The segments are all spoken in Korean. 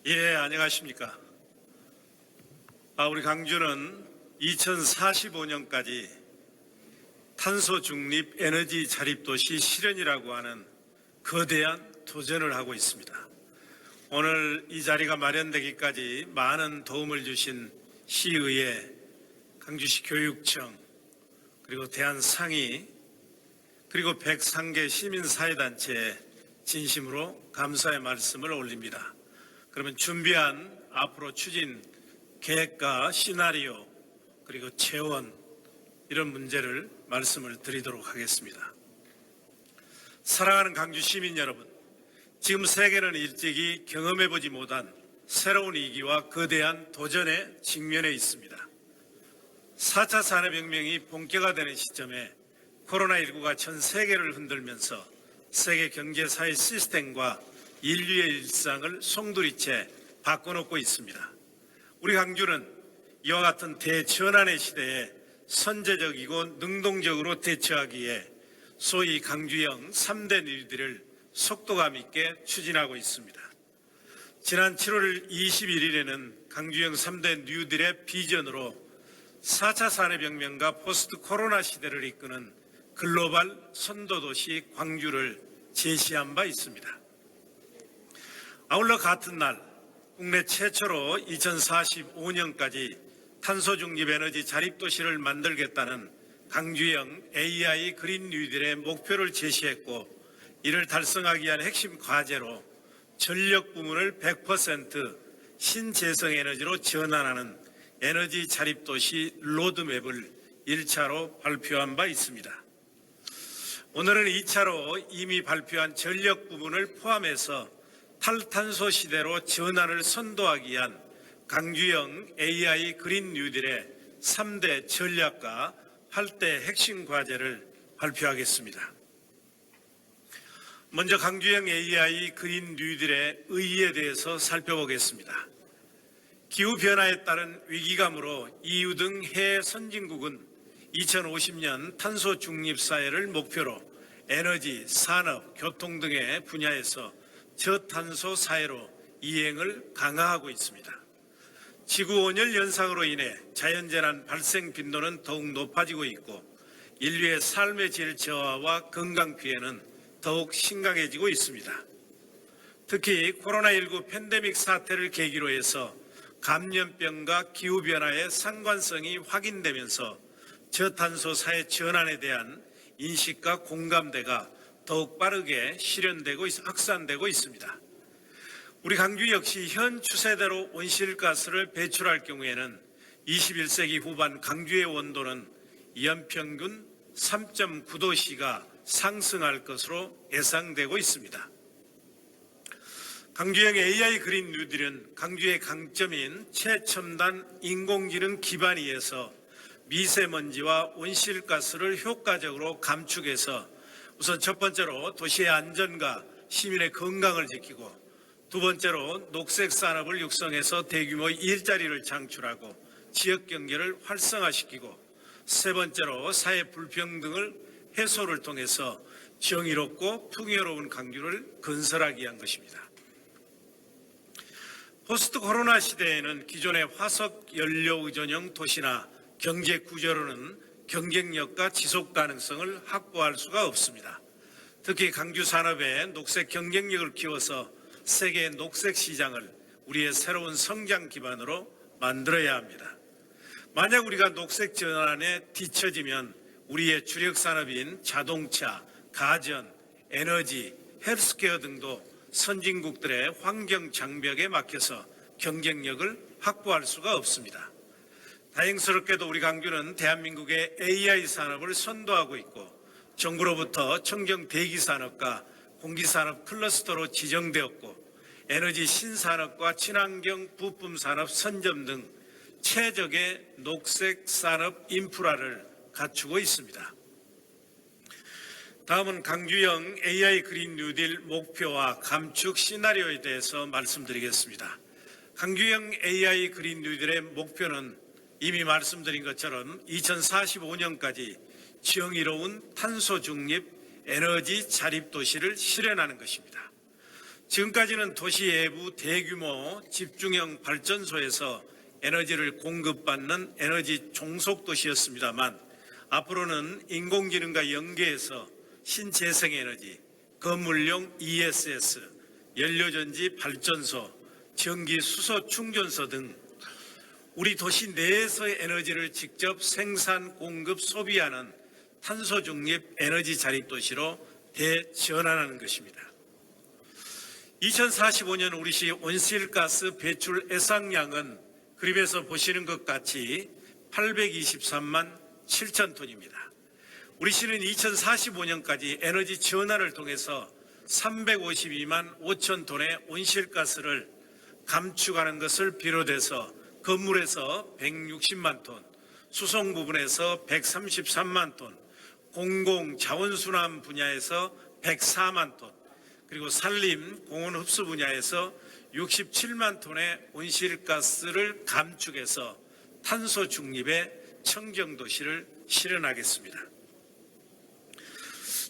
예, 안녕하십니까. 우리 강주는 2045년까지 탄소 중립 에너지 자립도시 실현이라고 하는 거대한 도전을 하고 있습니다. 오늘 이 자리가 마련되기까지 많은 도움을 주신 시의회, 강주시 교육청, 그리고 대한상의, 그리고 101개 시민사회단체에 진심으로 감사의 말씀을 올립니다. 그러면 준비한 앞으로 추진 계획과 시나리오 그리고 재원 이런 문제를 말씀을 드리도록 하겠습니다. 사랑하는 강주 시민 여러분, 지금 세계는 일찍이 경험해보지 못한 새로운 위기와 거대한 도전에 직면해 있습니다. 4차 산업혁명이 본격화되는 시점에 코로나19가 전 세계를 흔들면서 세계 경제사회 시스템과 인류의 일상을 송두리째 바꿔놓고 있습니다. 우리 강주는 이와 같은 대전환의 시대에 선제적이고 능동적으로 대처하기에 소위 강주형 3대 뉴딜을 속도감 있게 추진하고 있습니다. 지난 7월 21일에는 강주형 3대 뉴딜의 비전으로 4차 산업혁명과 포스트 코로나 시대를 이끄는 글로벌 선도도시 광주를 제시한 바 있습니다. 아울러 같은 날 국내 최초로 2045년까지 탄소중립 에너지 자립도시를 만들겠다는 강주형 AI 그린 뉴딜의 목표를 제시했고, 이를 달성하기 위한 핵심 과제로 전력 부문을 100% 신재생 에너지로 전환하는 에너지 자립도시 로드맵을 1차로 발표한 바 있습니다. 오늘은 2차로 이미 발표한 전력 부문을 포함해서 탈탄소 시대로 전환을 선도하기 위한 강주형 AI 그린 뉴딜의 3대 전략과 8대 핵심 과제를 발표하겠습니다. 먼저 강주형 AI 그린 뉴딜의 의의에 대해서 살펴보겠습니다. 기후변화에 따른 위기감으로 EU 등 해외 선진국은 2050년 탄소 중립 사회를 목표로 에너지, 산업, 교통 등의 분야에서 저탄소 사회로 이행을 강화하고 있습니다. 지구온열 현상으로 인해 자연재난 발생 빈도는 더욱 높아지고 있고, 인류의 삶의 질 저하와 건강 피해는 더욱 심각해지고 있습니다. 특히 코로나19 팬데믹 사태를 계기로 해서 감염병과 기후변화의 상관성이 확인되면서 저탄소 사회 전환에 대한 인식과 공감대가 더욱 빠르게 실현되고 확산되고 있습니다. 우리 강주 역시 현 추세대로 온실가스를 배출할 경우에는 21세기 후반 강주의 온도는 연평균 3.9도씨가 상승할 것으로 예상되고 있습니다. 강주형 AI 그린 뉴딜은 강주의 강점인 최첨단 인공지능 기반 위에서 미세먼지와 온실가스를 효과적으로 감축해서 우선 첫 번째로 도시의 안전과 시민의 건강을 지키고, 두 번째로 녹색 산업을 육성해서 대규모 일자리를 창출하고 지역 경제를 활성화시키고, 세 번째로 사회 불평등을 해소를 통해서 정의롭고 풍요로운 강주를 건설하기 위한 것입니다. 포스트 코로나 시대에는 기존의 화석 연료 의존형 도시나 경제 구조로는 경쟁력과 지속 가능성을 확보할 수가 없습니다. 특히 강주 산업의 녹색 경쟁력을 키워서 세계 녹색 시장을 우리의 새로운 성장 기반으로 만들어야 합니다. 만약 우리가 녹색 전환에 뒤처지면 우리의 주력 산업인 자동차, 가전, 에너지, 헬스케어 등도 선진국들의 환경 장벽에 막혀서 경쟁력을 확보할 수가 없습니다. 다행스럽게도 우리 강주는 대한민국의 AI 산업을 선도하고 있고, 정부로부터 청정 대기 산업과 공기산업 클러스터로 지정되었고, 에너지 신산업과 친환경 부품 산업 선점 등 최적의 녹색 산업 인프라를 갖추고 있습니다. 다음은 강주형 AI 그린 뉴딜 목표와 감축 시나리오에 대해서 말씀드리겠습니다. 강주형 AI 그린 뉴딜의 목표는 이미 말씀드린 것처럼 2045년까지 정의로운 탄소 중립 에너지 자립 도시를 실현하는 것입니다. 지금까지는 도시 외부 대규모 집중형 발전소에서 에너지를 공급받는 에너지 종속도시였습니다만 앞으로는 인공지능과 연계해서 신재생에너지, 건물용 ESS, 연료전지 발전소, 전기 수소 충전소 등 우리 도시 내에서의 에너지를 직접 생산, 공급, 소비하는 탄소 중립 에너지 자립 도시로 대전환하는 것입니다. 2045년 우리시 온실가스 배출 예상량은 그림에서 보시는 것 같이 823만 7천 톤입니다. 우리시는 2045년까지 에너지 전환을 통해서 352만 5천 톤의 온실가스를 감축하는 것을 비롯해서 건물에서 160만 톤, 수송 부분에서 133만 톤, 공공자원순환 분야에서 104만 톤, 그리고 산림, 공원 흡수 분야에서 67만 톤의 온실가스를 감축해서 탄소 중립의 청정도시를 실현하겠습니다.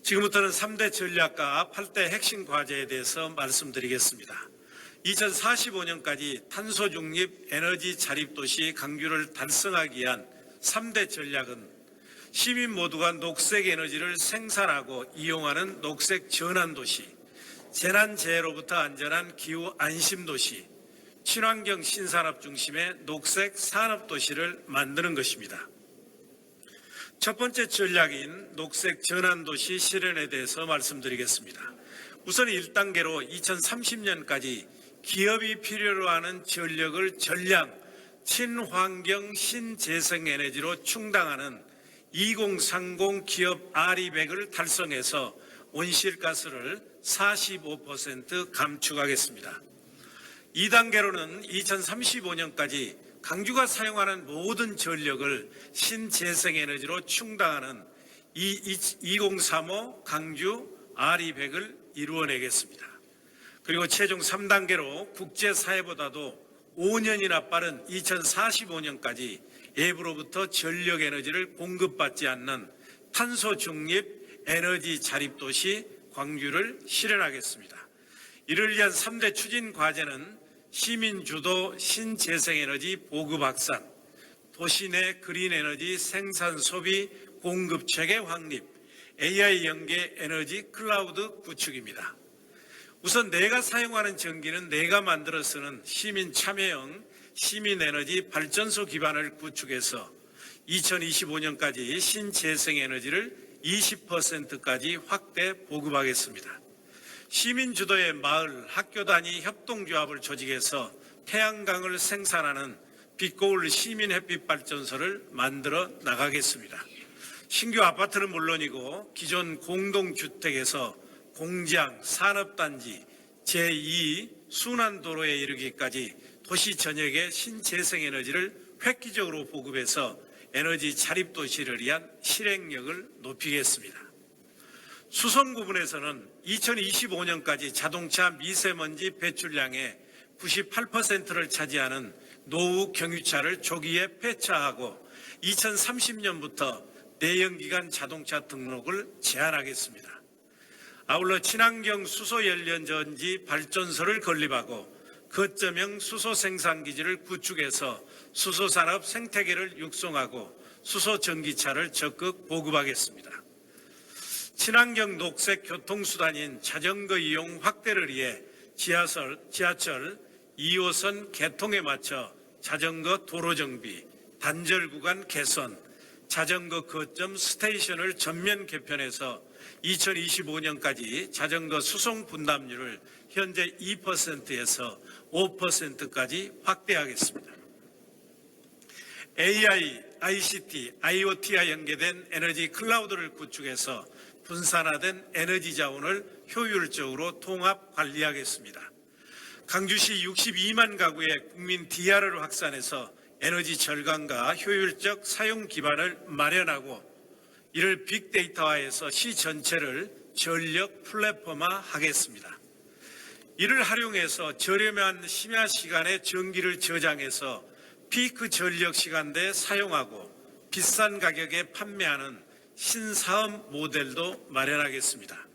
지금부터는 3대 전략과 8대 핵심 과제에 대해서 말씀드리겠습니다. 2045년까지 탄소 중립 에너지 자립도시 강규를 달성하기 위한 3대 전략은 시민 모두가 녹색 에너지를 생산하고 이용하는 녹색 전환도시, 재난재해로부터 안전한 기후 안심도시, 친환경 신산업 중심의 녹색 산업도시를 만드는 것입니다. 첫 번째 전략인 녹색 전환도시 실현에 대해서 말씀드리겠습니다. 우선 1단계로 2030년까지 기업이 필요로 하는 전력을 전량 친환경 신재생에너지로 충당하는 2030 기업 RE100을 달성해서 온실가스를 45% 감축하겠습니다. 2단계로는 2035년까지 강주가 사용하는 모든 전력을 신재생에너지로 충당하는 2035 강주 RE100을 이루어내겠습니다. 그리고 최종 3단계로 국제사회보다도 5년이나 빠른 2045년까지 외부로부터 전력 에너지를 공급받지 않는 탄소 중립 에너지 자립도시 광주를 실현하겠습니다. 이를 위한 3대 추진 과제는 시민주도 신재생에너지 보급 확산, 도시 내 그린에너지 생산 소비 공급 체계 확립, AI 연계 에너지 클라우드 구축입니다. 우선 내가 사용하는 전기는 내가 만들어 쓰는 시민 참여형 시민에너지 발전소 기반을 구축해서 2025년까지 신재생에너지를 20%까지 확대 보급하겠습니다. 시민주도의 마을, 학교 단위 협동조합을 조직해서 태양광을 생산하는 빛고울 시민햇빛발전소를 만들어 나가겠습니다. 신규 아파트는 물론이고 기존 공동주택에서 공장, 산업단지, 제2 순환도로에 이르기까지 도시 전역에 신재생에너지를 획기적으로 보급해서 에너지 자립도시를 위한 실행력을 높이겠습니다. 수송 부분에서는 2025년까지 자동차 미세먼지 배출량의 98%를 차지하는 노후 경유차를 조기에 폐차하고 2030년부터 내연기관 자동차 등록을 제한하겠습니다. 아울러 친환경 수소연료전지 발전소를 건립하고 거점형 수소 생산기지를 구축해서 수소산업 생태계를 육성하고 수소전기차를 적극 보급하겠습니다. 친환경 녹색 교통수단인 자전거 이용 확대를 위해 지하철 2호선 개통에 맞춰 자전거 도로 정비, 단절 구간 개선, 자전거 거점 스테이션을 전면 개편해서 2025년까지 자전거 수송 분담률을 현재 2%에서 5%까지 확대하겠습니다. AI, ICT, IoT와 연계된 에너지 클라우드를 구축해서 분산화된 에너지 자원을 효율적으로 통합 관리하겠습니다. 강주시 62만 가구의 국민 DR을 확산해서 에너지 절감과 효율적 사용 기반을 마련하고 이를 빅데이터화해서 시 전체를 전력 플랫폼화하겠습니다. 이를 활용해서 저렴한 심야 시간에 전기를 저장해서 피크 전력 시간대에 사용하고 비싼 가격에 판매하는 신사업 모델도 마련하겠습니다.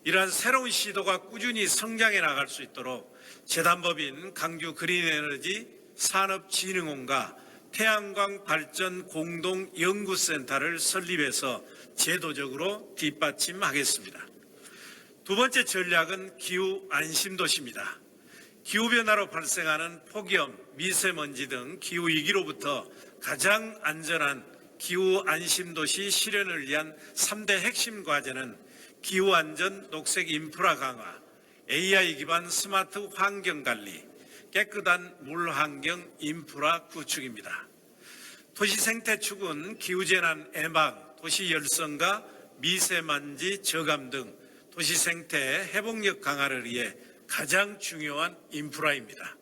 이러한 새로운 시도가 꾸준히 성장해 나갈 수 있도록 재단법인 강주 그린에너지 산업진흥원과 태양광 발전 공동연구센터를 설립해서 제도적으로 뒷받침하겠습니다. 두 번째 전략은 기후 안심도시입니다. 기후변화로 발생하는 폭염, 미세먼지 등 기후위기로부터 가장 안전한 기후 안심도시 실현을 위한 3대 핵심 과제는 기후안전 녹색 인프라 강화, AI 기반 스마트 환경관리, 깨끗한 물환경 인프라 구축입니다. 도시 생태축은 기후재난 예방, 도시 열성과 미세먼지 저감 등 도시 생태 회복력 강화를 위해 가장 중요한 인프라입니다.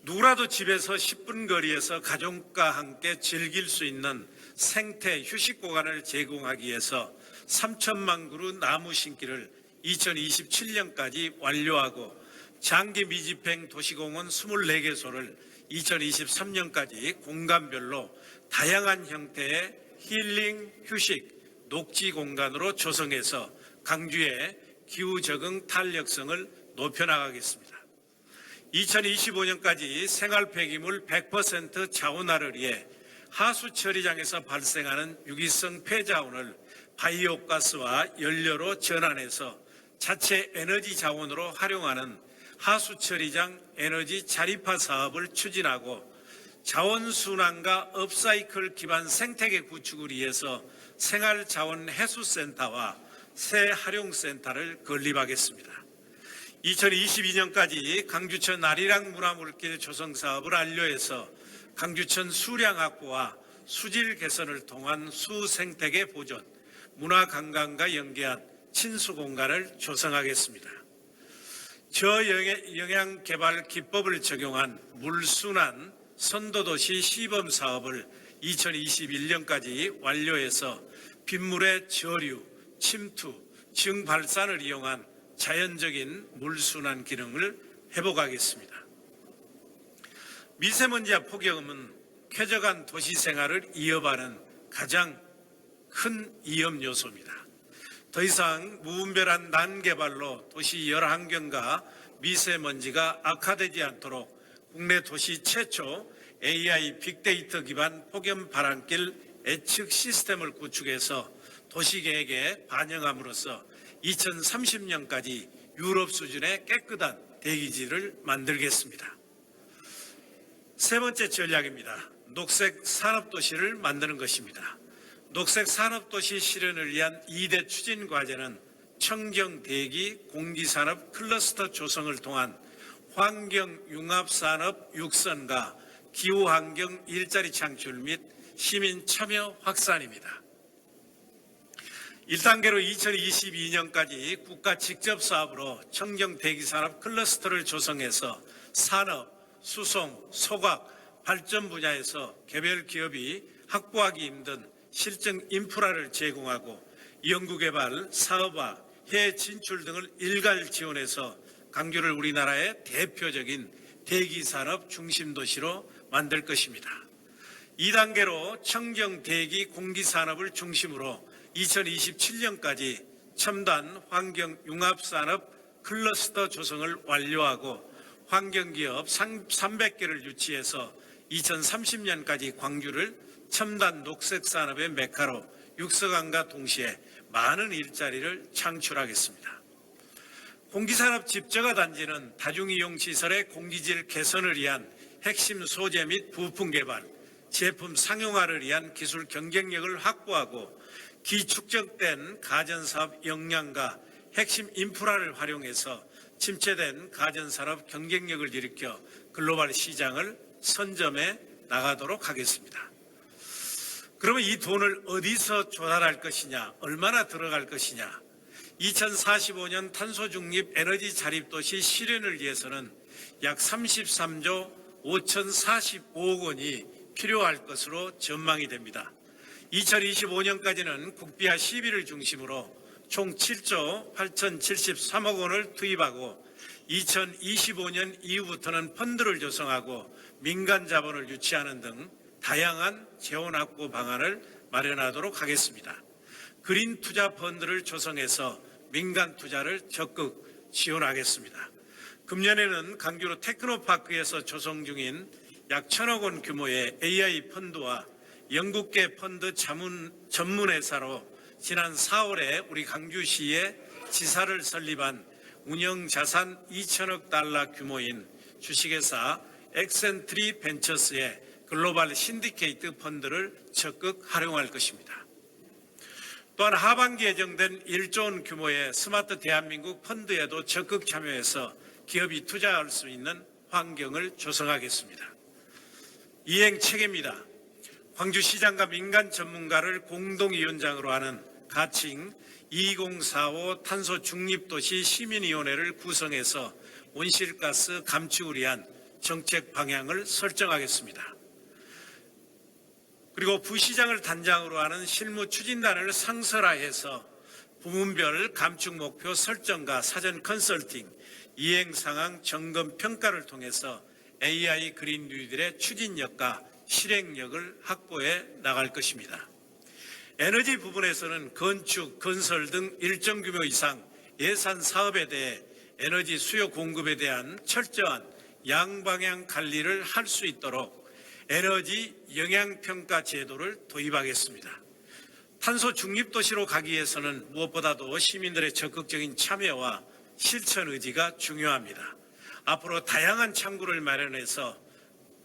누구라도 집에서 10분 거리에서 가족과 함께 즐길 수 있는 생태 휴식 공간을 제공하기 위해서 3천만 그루 나무 심기를 2027년까지 완료하고 장기 미집행 도시공원 24개소를 2023년까지 공간별로 다양한 형태의 힐링, 휴식, 녹지 공간으로 조성해서 강주의 기후 적응 탄력성을 높여나가겠습니다. 2025년까지 생활 폐기물 100% 자원화를 위해 하수 처리장에서 발생하는 유기성 폐자원을 바이오가스와 연료로 전환해서 자체 에너지 자원으로 활용하는 하수 처리장 에너지 자립화 사업을 추진하고 자원순환과 업사이클 기반 생태계 구축을 위해서 생활자원해수센터와 새활용센터를 건립하겠습니다. 2022년까지 강주천 아리랑 문화물길 조성 사업을 완료해서 강주천 수량 확보와 수질 개선을 통한 수생태계 보존, 문화관광과 연계한 친수 공간을 조성하겠습니다. 저영향 개발 기법을 적용한 물순환 선도도시 시범 사업을 2021년까지 완료해서 빗물의 저류, 침투, 증발산을 이용한 자연적인 물순환 기능을 회복하겠습니다. 미세먼지와 폭염은 쾌적한 도시 생활을 이어가는 가장 큰 위험 요소입니다. 더 이상 무분별한 난개발로 도시 열환경과 미세먼지가 악화되지 않도록 국내 도시 최초 AI 빅데이터 기반 폭염 발암길 예측 시스템을 구축해서 도시계획에 반영함으로써 2030년까지 유럽 수준의 깨끗한 대기질을 만들겠습니다. 세 번째 전략입니다. 녹색 산업도시를 만드는 것입니다. 녹색 산업도시 실현을 위한 2대 추진 과제는 청정대기 공기산업 클러스터 조성을 통한 환경융합산업 육성과 기후환경 일자리 창출 및 시민 참여 확산입니다. 1단계로 2022년까지 국가 직접 사업으로 청정대기산업 클러스터를 조성해서 산업, 수송, 소각, 발전 분야에서 개별 기업이 확보하기 힘든 실증 인프라를 제공하고 연구개발, 사업화, 해외 진출 등을 일괄 지원해서 강주를 우리나라의 대표적인 대기산업 중심도시로 만들 것입니다. 2단계로 청정대기 공기산업을 중심으로 2027년까지 첨단 환경융합산업 클러스터 조성을 완료하고 환경기업 300개를 유치해서 2030년까지 광주를 첨단 녹색산업의 메카로 육성함과 동시에 많은 일자리를 창출하겠습니다. 공기산업 집저가 단지는 다중이용시설의 공기질 개선을 위한 핵심 소재 및 부품 개발, 제품 상용화를 위한 기술 경쟁력을 확보하고 기축적된 가전사업 역량과 핵심 인프라를 활용해서 침체된 가전산업 경쟁력을 일으켜 글로벌 시장을 선점해 나가도록 하겠습니다. 그러면 이 돈을 어디서 조달할 것이냐, 얼마나 들어갈 것이냐. 2045년 탄소중립 에너지 자립도시 실현을 위해서는 약 33조 5,045억 원이 필요할 것으로 전망이 됩니다. 2025년까지는 국비화 시비를 중심으로 총 7조 8,073억 원을 투입하고 2025년 이후부터는 펀드를 조성하고 민간 자본을 유치하는 등 다양한 재원 확보 방안을 마련하도록 하겠습니다. 그린 투자 펀드를 조성해서 민간 투자를 적극 지원하겠습니다. 금년에는 강규로 테크노파크에서 조성 중인 약 1,000억 원 규모의 AI 펀드와 영국계 펀드 전문회사로 지난 4월에 우리 강주시에 지사를 설립한 운영자산 2천억 달러 규모인 주식회사 엑센트리 벤처스의 글로벌 신디케이트 펀드를 적극 활용할 것입니다. 또한 하반기 예정된 1조 원 규모의 스마트 대한민국 펀드에도 적극 참여해서 기업이 투자할 수 있는 환경을 조성하겠습니다. 이행 체계입니다. 광주시장과 민간 전문가를 공동위원장으로 하는 가칭 2045 탄소 중립도시 시민위원회를 구성해서 온실가스 감축을 위한 정책 방향을 설정하겠습니다. 그리고 부시장을 단장으로 하는 실무 추진단을 상설화해서 부문별 감축 목표 설정과 사전 컨설팅, 이행 상황 점검 평가를 통해서 AI 그린 뉴딜의 추진력과 실행력을 확보해 나갈 것입니다. 에너지 부분에서는 건축, 건설 등 일정 규모 이상 예산 사업에 대해 에너지 수요 공급에 대한 철저한 양방향 관리를 할 수 있도록 에너지 영향평가 제도를 도입하겠습니다. 탄소 중립도시로 가기 위해서는 무엇보다도 시민들의 적극적인 참여와 실천 의지가 중요합니다. 앞으로 다양한 창구를 마련해서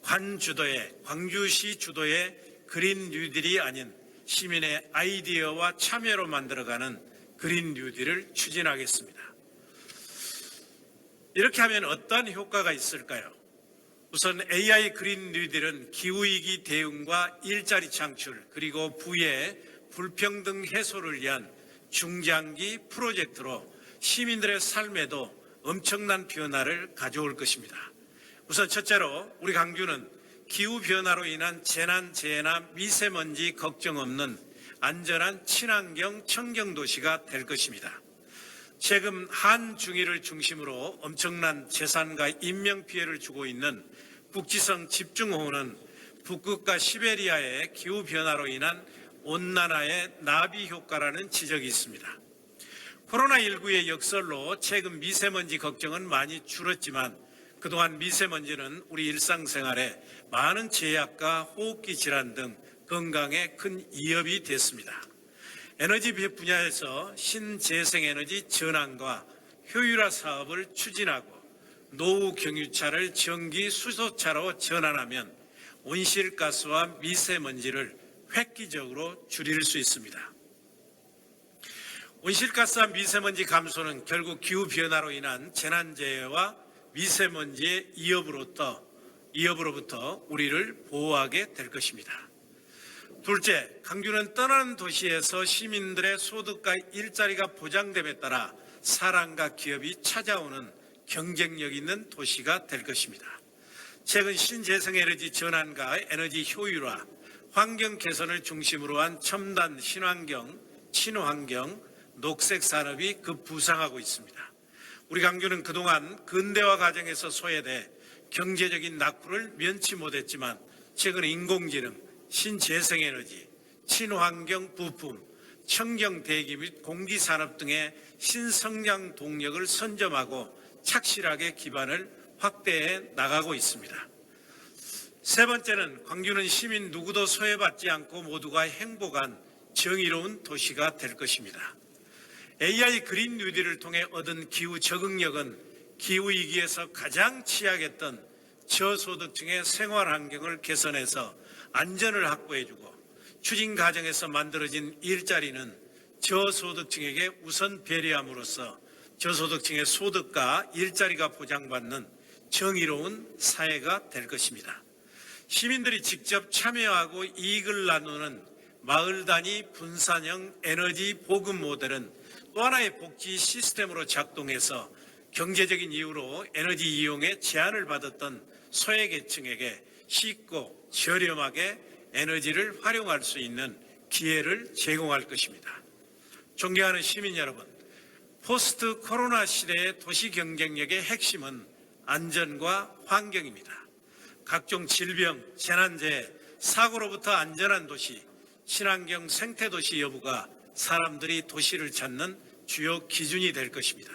광주시 주도의 그린 뉴딜이 아닌 시민의 아이디어와 참여로 만들어가는 그린 뉴딜을 추진하겠습니다. 이렇게 하면 어떠한 효과가 있을까요? 우선 AI 그린 뉴딜은 기후위기 대응과 일자리 창출 그리고 부의 불평등 해소를 위한 중장기 프로젝트로 시민들의 삶에도 엄청난 변화를 가져올 것입니다. 우선 첫째로 우리 강주는 기후변화로 인한 재난재해나 미세먼지 걱정 없는 안전한 친환경 청정도시가 될 것입니다. 최근 한중일을 중심으로 엄청난 재산과 인명피해를 주고 있는 북지성 집중호우는 북극과 시베리아의 기후변화로 인한 온난화의 나비 효과라는 지적이 있습니다. 코로나19의 역설로 최근 미세먼지 걱정은 많이 줄었지만 그동안 미세먼지는 우리 일상생활에 많은 제약과 호흡기 질환 등 건강에 큰 위협이 됐습니다. 에너지 분야에서 신재생에너지 전환과 효율화 사업을 추진하고 노후 경유차를 전기 수소차로 전환하면 온실가스와 미세먼지를 획기적으로 줄일 수 있습니다. 온실가스와 미세먼지 감소는 결국 기후변화로 인한 재난재해와 미세먼지의 위협으로부터 우리를 보호하게 될 것입니다. 둘째, 강주는 떠나는 도시에서 시민들의 소득과 일자리가 보장됨에 따라 사람과 기업이 찾아오는 경쟁력 있는 도시가 될 것입니다. 최근 신재생에너지 전환과 에너지 효율화, 환경 개선을 중심으로 한 첨단 신환경, 친환경, 녹색 산업이 급부상하고 있습니다. 우리 강주는 그동안 근대화 과정에서 소외돼 경제적인 낙후를 면치 못했지만 최근 인공지능, 신재생에너지, 친환경 부품, 청정대기 및 공기산업 등의 신성장 동력을 선점하고 착실하게 기반을 확대해 나가고 있습니다. 세 번째는 광주는 시민 누구도 소외받지 않고 모두가 행복한 정의로운 도시가 될 것입니다. AI 그린 뉴딜을 통해 얻은 기후 적응력은 기후위기에서 가장 취약했던 저소득층의 생활 환경을 개선해서 안전을 확보해주고 추진 과정에서 만들어진 일자리는 저소득층에게 우선 배려함으로써 저소득층의 소득과 일자리가 보장받는 정의로운 사회가 될 것입니다. 시민들이 직접 참여하고 이익을 나누는 마을 단위 분산형 에너지 보급 모델은 또 하나의 복지 시스템으로 작동해서 경제적인 이유로 에너지 이용에 제한을 받았던 소외계층에게 쉽고 저렴하게 에너지를 활용할 수 있는 기회를 제공할 것입니다. 존경하는 시민 여러분, 포스트 코로나 시대의 도시 경쟁력의 핵심은 안전과 환경입니다. 각종 질병, 재난재해, 사고로부터 안전한 도시, 친환경 생태도시 여부가 사람들이 도시를 찾는 주요 기준이 될 것입니다.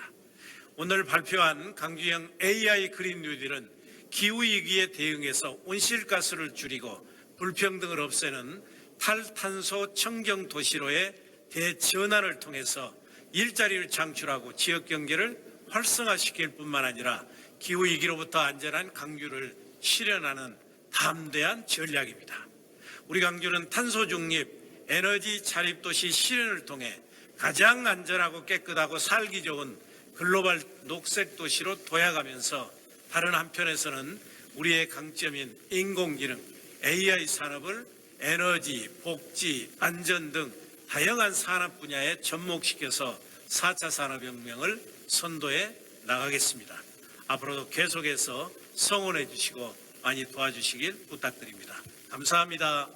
오늘 발표한 강주형 AI 그린 뉴딜은 기후위기에 대응해서 온실가스를 줄이고 불평등을 없애는 탈탄소 청정 도시로의 대전환을 통해서 일자리를 창출하고 지역경제를 활성화시킬 뿐만 아니라 기후위기로부터 안전한 강주를 실현하는 담대한 전략입니다. 우리 강주는 탄소 중립, 에너지 자립 도시 실현을 통해 가장 안전하고 깨끗하고 살기 좋은 글로벌 녹색 도시로 도약하면서 다른 한편에서는 우리의 강점인 인공지능, AI 산업을 에너지, 복지, 안전 등 다양한 산업 분야에 접목시켜서 4차 산업혁명을 선도해 나가겠습니다. 앞으로도 계속해서 성원해 주시고 많이 도와주시길 부탁드립니다. 감사합니다.